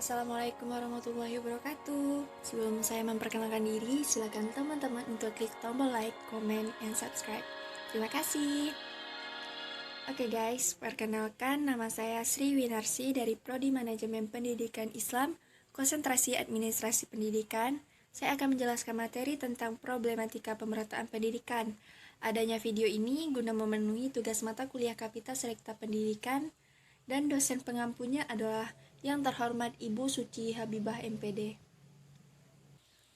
Assalamualaikum warahmatullahi wabarakatuh. Sebelum saya memperkenalkan diri, silakan teman-teman untuk klik tombol like, comment, and subscribe. Terima kasih. Oke guys, perkenalkan nama saya Sri Winarsi dari Prodi Manajemen Pendidikan Islam, Konsentrasi Administrasi Pendidikan. Saya akan menjelaskan materi tentang problematika pemerataan pendidikan. Adanya video ini guna memenuhi tugas mata kuliah Kapita Selekta Pendidikan, dan dosen pengampunya adalah yang terhormat Ibu Suci Habibah MPD.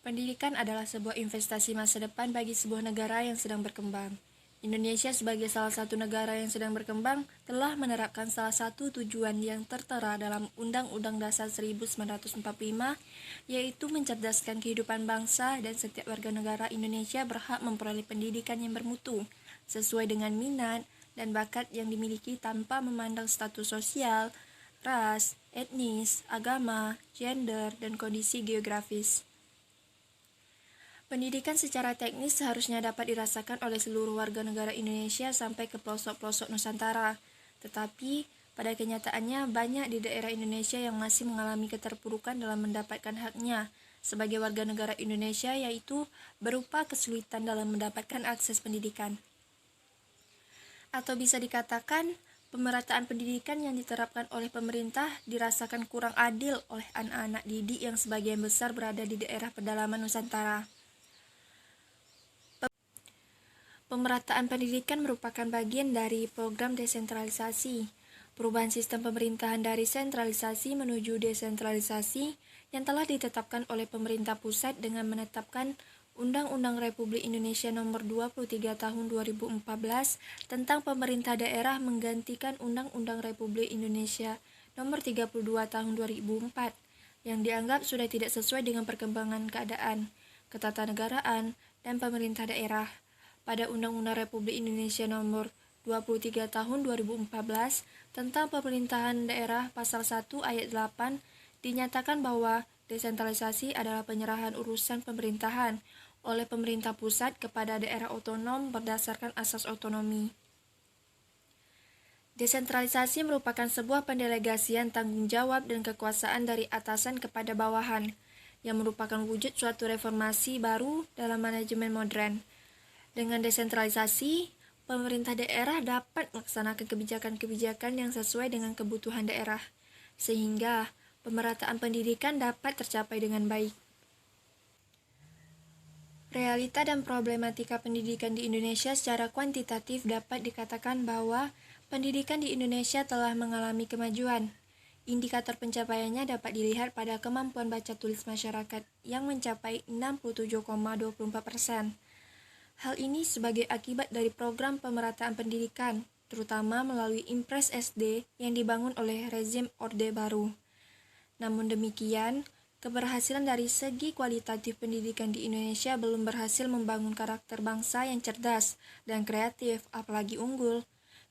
Pendidikan adalah sebuah investasi masa depan bagi sebuah negara yang sedang berkembang. Indonesia sebagai salah satu negara yang sedang berkembang telah menerapkan salah satu tujuan yang tertera dalam Undang-Undang Dasar 1945, yaitu mencerdaskan kehidupan bangsa dan setiap warga negara Indonesia berhak memperoleh pendidikan yang bermutu, sesuai dengan minat dan bakat yang dimiliki tanpa memandang status sosial, ras, etnis, agama, gender, dan kondisi geografis. Pendidikan secara teknis seharusnya dapat dirasakan oleh seluruh warga negara Indonesia sampai ke pelosok-pelosok Nusantara. Tetapi, pada kenyataannya banyak di daerah Indonesia yang masih mengalami keterpurukan dalam mendapatkan haknya sebagai warga negara Indonesia, yaitu berupa kesulitan dalam mendapatkan akses pendidikan. Atau bisa dikatakan, pemerataan pendidikan yang diterapkan oleh pemerintah dirasakan kurang adil oleh anak-anak didik yang sebagian besar berada di daerah pedalaman Nusantara. Pemerataan pendidikan merupakan bagian dari program desentralisasi, perubahan sistem pemerintahan dari sentralisasi menuju desentralisasi yang telah ditetapkan oleh pemerintah pusat dengan menetapkan Undang-Undang Republik Indonesia Nomor 23 Tahun 2014 tentang pemerintah daerah menggantikan Undang-Undang Republik Indonesia Nomor 32 Tahun 2004 yang dianggap sudah tidak sesuai dengan perkembangan keadaan, ketatanegaraan, dan pemerintah daerah. Pada Undang-Undang Republik Indonesia Nomor 23 Tahun 2014 tentang pemerintahan daerah Pasal 1 Ayat 8 dinyatakan bahwa desentralisasi adalah penyerahan urusan pemerintahan oleh pemerintah pusat kepada daerah otonom berdasarkan asas otonomi. Desentralisasi merupakan sebuah pendelegasian tanggung jawab dan kekuasaan dari atasan kepada bawahan, yang merupakan wujud suatu reformasi baru dalam manajemen modern. Dengan desentralisasi, pemerintah daerah dapat melaksanakan kebijakan-kebijakan yang sesuai dengan kebutuhan daerah, sehingga pemerataan pendidikan dapat tercapai dengan baik. Realita dan problematika pendidikan di Indonesia secara kuantitatif dapat dikatakan bahwa pendidikan di Indonesia telah mengalami kemajuan. Indikator pencapaiannya dapat dilihat pada kemampuan baca tulis masyarakat yang mencapai 67,24%. Hal ini sebagai akibat dari program pemerataan pendidikan, terutama melalui Impres SD yang dibangun oleh rezim Orde Baru. Namun demikian, keberhasilan dari segi kualitatif pendidikan di Indonesia belum berhasil membangun karakter bangsa yang cerdas dan kreatif, apalagi unggul.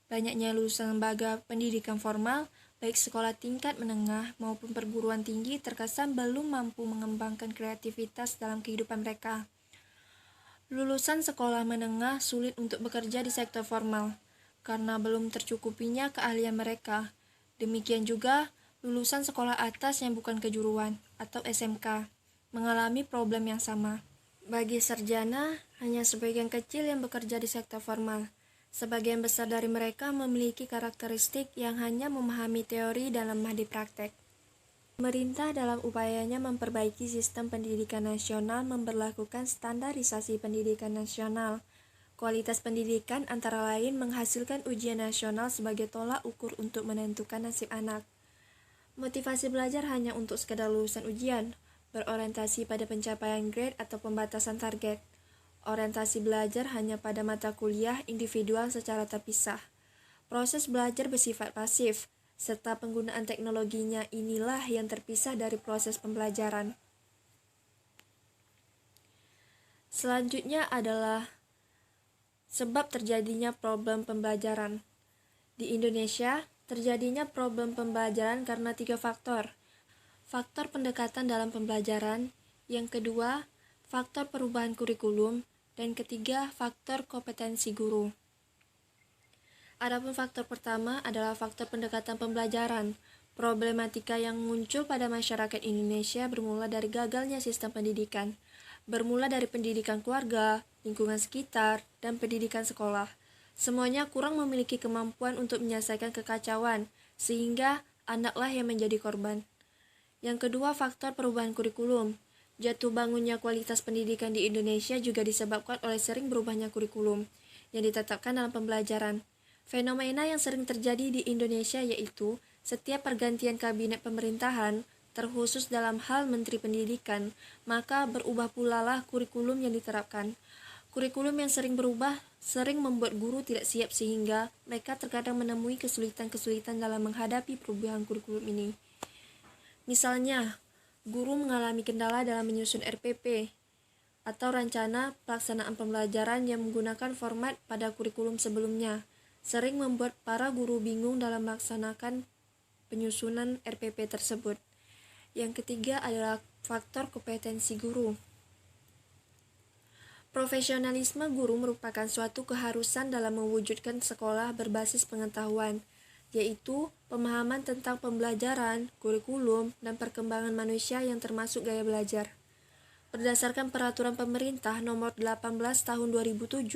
Banyaknya lulusan lembaga pendidikan formal, baik sekolah tingkat menengah maupun perguruan tinggi, terkesan belum mampu mengembangkan kreativitas dalam kehidupan mereka. Lulusan sekolah menengah sulit untuk bekerja di sektor formal, karena belum tercukupinya keahlian mereka. Demikian juga lulusan sekolah atas yang bukan kejuruan, atau SMK, mengalami problem yang sama. Bagi sarjana, hanya sebagian kecil yang bekerja di sektor formal. Sebagian besar dari mereka memiliki karakteristik yang hanya memahami teori dan lemah di praktek. Pemerintah dalam upayanya memperbaiki sistem pendidikan nasional memberlakukan standarisasi pendidikan nasional. Kualitas pendidikan antara lain menghasilkan ujian nasional sebagai tolak ukur untuk menentukan nasib anak. Motivasi belajar hanya untuk sekadar lulusan ujian, berorientasi pada pencapaian grade atau pembatasan target. Orientasi belajar hanya pada mata kuliah individual secara terpisah. Proses belajar bersifat pasif, serta penggunaan teknologinya inilah yang terpisah dari proses pembelajaran. Selanjutnya adalah sebab terjadinya problem pembelajaran. Di Indonesia, terjadinya problem pembelajaran karena 3 faktor. Faktor pendekatan dalam pembelajaran, yang kedua, faktor perubahan kurikulum, dan ketiga, faktor kompetensi guru. Adapun faktor pertama adalah faktor pendekatan pembelajaran. Problematika yang muncul pada masyarakat Indonesia bermula dari gagalnya sistem pendidikan. Bermula dari pendidikan keluarga, lingkungan sekitar, dan pendidikan sekolah. Semuanya kurang memiliki kemampuan untuk menyelesaikan kekacauan, sehingga anaklah yang menjadi korban. Yang kedua, faktor perubahan kurikulum. Jatuh bangunnya kualitas pendidikan di Indonesia juga disebabkan oleh sering berubahnya kurikulum yang ditetapkan dalam pembelajaran. Fenomena yang sering terjadi di Indonesia yaitu setiap pergantian kabinet pemerintahan, terkhusus dalam hal Menteri Pendidikan, maka berubah pula lah kurikulum yang diterapkan. Kurikulum yang sering berubah sering membuat guru tidak siap sehingga mereka terkadang menemui kesulitan-kesulitan dalam menghadapi perubahan kurikulum ini. Misalnya, guru mengalami kendala dalam menyusun RPP atau rencana pelaksanaan pembelajaran yang menggunakan format pada kurikulum sebelumnya, sering membuat para guru bingung dalam melaksanakan penyusunan RPP tersebut. Yang ketiga adalah faktor kompetensi guru. Profesionalisme guru merupakan suatu keharusan dalam mewujudkan sekolah berbasis pengetahuan, yaitu pemahaman tentang pembelajaran, kurikulum, dan perkembangan manusia yang termasuk gaya belajar. Berdasarkan peraturan pemerintah nomor 18 tahun 2007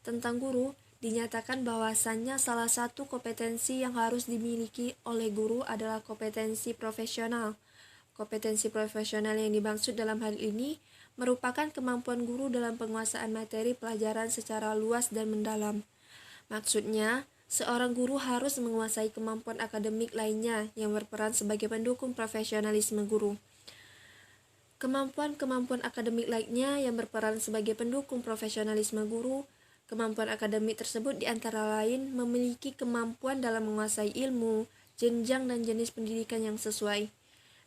tentang guru, dinyatakan bahwasannya salah satu kompetensi yang harus dimiliki oleh guru adalah kompetensi profesional. Kompetensi profesional yang dimaksud dalam hal ini merupakan kemampuan guru dalam penguasaan materi pelajaran secara luas dan mendalam. Maksudnya, seorang guru harus menguasai kemampuan akademik lainnya yang berperan sebagai pendukung profesionalisme guru. Kemampuan-kemampuan akademik lainnya yang berperan sebagai pendukung profesionalisme guru. Kemampuan akademik tersebut diantara lain memiliki kemampuan dalam menguasai ilmu, jenjang dan jenis pendidikan yang sesuai.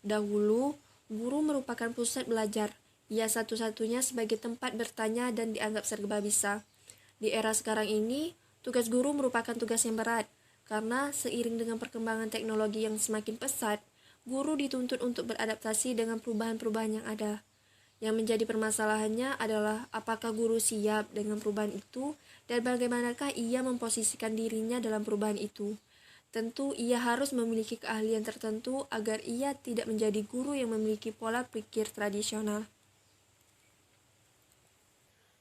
Dahulu, guru merupakan pusat belajar. Ia satu-satunya sebagai tempat bertanya dan dianggap serba bisa. Di era sekarang ini, tugas guru merupakan tugas yang berat, karena seiring dengan perkembangan teknologi yang semakin pesat, guru dituntut untuk beradaptasi dengan perubahan-perubahan yang ada. Yang menjadi permasalahannya adalah apakah guru siap dengan perubahan itu dan bagaimanakah ia memposisikan dirinya dalam perubahan itu. Tentu ia harus memiliki keahlian tertentu agar ia tidak menjadi guru yang memiliki pola pikir tradisional.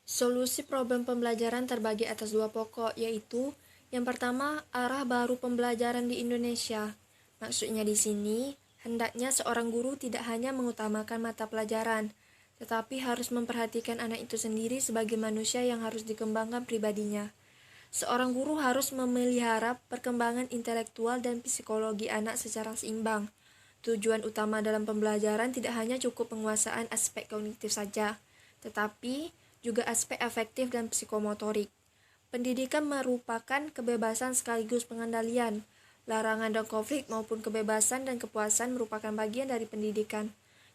Solusi problem pembelajaran terbagi atas dua pokok, yaitu yang pertama, arah baru pembelajaran di Indonesia. Maksudnya di sini, hendaknya seorang guru tidak hanya mengutamakan mata pelajaran, tetapi harus memperhatikan anak itu sendiri sebagai manusia yang harus dikembangkan pribadinya. Seorang guru harus memelihara perkembangan intelektual dan psikologi anak secara seimbang. Tujuan utama dalam pembelajaran tidak hanya cukup penguasaan aspek kognitif saja, tetapi juga aspek afektif dan psikomotorik. Pendidikan merupakan kebebasan sekaligus pengendalian. Larangan dan konflik maupun kebebasan dan kepuasan merupakan bagian dari pendidikan.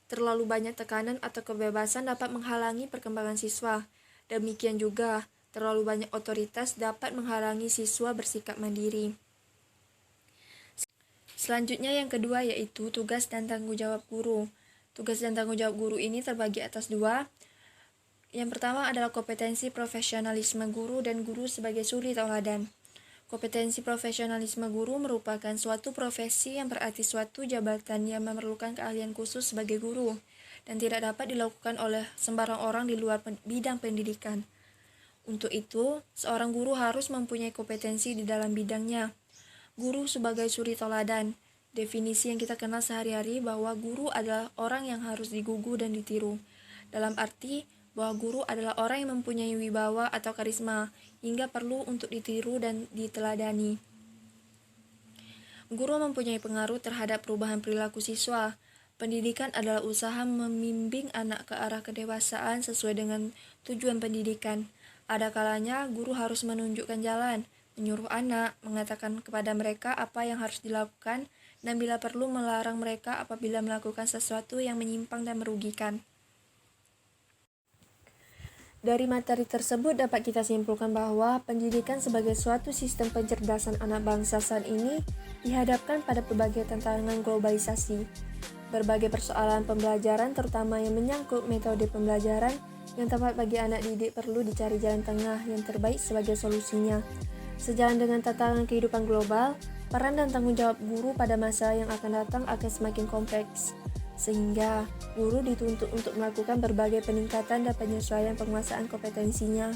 Terlalu banyak tekanan atau kebebasan dapat menghalangi perkembangan siswa. Demikian juga, terlalu banyak otoritas dapat menghalangi siswa bersikap mandiri. Selanjutnya yang kedua yaitu tugas dan tanggung jawab guru. Tugas dan tanggung jawab guru ini terbagi atas dua. Yang pertama adalah kompetensi profesionalisme guru dan guru sebagai suri tauladan. Kompetensi profesionalisme guru merupakan suatu profesi yang berarti suatu jabatan yang memerlukan keahlian khusus sebagai guru dan tidak dapat dilakukan oleh sembarang orang di luar bidang pendidikan. Untuk itu, seorang guru harus mempunyai kompetensi di dalam bidangnya. Guru sebagai suri tauladan. Definisi yang kita kenal sehari-hari bahwa guru adalah orang yang harus digugu dan ditiru. Dalam arti bahwa guru adalah orang yang mempunyai wibawa atau karisma, hingga perlu untuk ditiru dan diteladani. Guru mempunyai pengaruh terhadap perubahan perilaku siswa. Pendidikan adalah usaha membimbing anak ke arah kedewasaan sesuai dengan tujuan pendidikan. Ada kalanya guru harus menunjukkan jalan, menyuruh anak, mengatakan kepada mereka apa yang harus dilakukan, dan bila perlu melarang mereka apabila melakukan sesuatu yang menyimpang dan merugikan. Dari materi tersebut dapat kita simpulkan bahwa pendidikan sebagai suatu sistem pencerdasan anak bangsa saat ini dihadapkan pada berbagai tantangan globalisasi. Berbagai persoalan pembelajaran terutama yang menyangkut metode pembelajaran yang tepat bagi anak didik perlu dicari jalan tengah yang terbaik sebagai solusinya. Sejalan dengan tantangan kehidupan global, peran dan tanggung jawab guru pada masa yang akan datang akan semakin kompleks, sehingga guru dituntut untuk melakukan berbagai peningkatan dan penyesuaian penguasaan kompetensinya.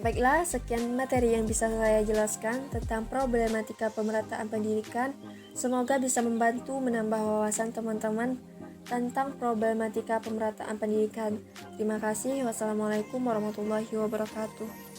Baiklah, sekian materi yang bisa saya jelaskan tentang problematika pemerataan pendidikan. Semoga bisa membantu menambah wawasan teman-teman tentang problematika pemerataan pendidikan. Terima kasih. Wassalamualaikum warahmatullahi wabarakatuh.